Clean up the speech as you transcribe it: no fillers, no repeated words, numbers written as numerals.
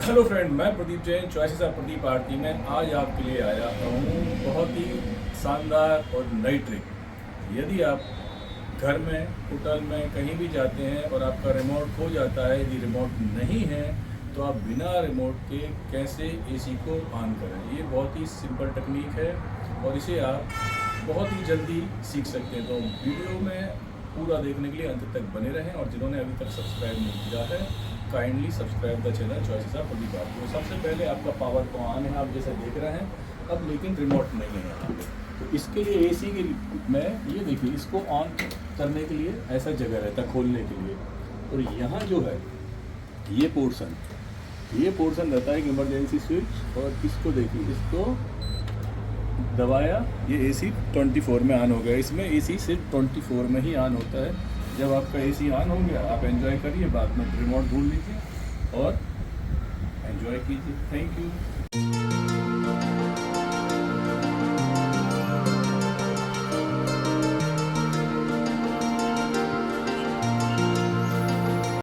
Hello friend, मैं Pradeep Jain, choices of Pradeep आरती में आज आपके लिए आया हूँ बहुत ही शानदार और नई ट्रिक। यदि आप घर में, होटल में कहीं भी जाते हैं और आपका रिमोट खो जाता है, यदि रिमोट नहीं है तो आप बिना रिमोट के कैसे एसी को ऑन करें, ये बहुत ही सिंपल टेक्निक है और इसे आप बहुत ही जल्दी सीख सकते हैं। तो वीडियो में पूरा देखने के लिए अंत तक बने रहें और जिन्होंने अभी तक सब्सक्राइब नहीं किया है kindly subscribe the channel choices of Pradeep Aarti. तो सबसे पहले आपका पावर को ऑन है, आप जैसे देख रहे हैं, अब लेकिन रिमोट नहीं है यहाँ पे। तो इसके लिए एसी के में ये देखिए, इसको ऑन करने के लिए ऐसा जगह रहता है खोलने के लिए, और यहाँ जो है ये पोर्शन रहता है एक इमरजेंसी स्विच, और इसको देखिए, इसको दबाया, ये एसी 24 में ऑन हो गया। इसमें एसी सिर्फ 24 में ही ऑन होता है। जब आपका एसी ऑन हो गया आप एंजॉय करिए, बाद में रिमोट ढूंढ लीजिए और एंजॉय कीजिए। Thank you.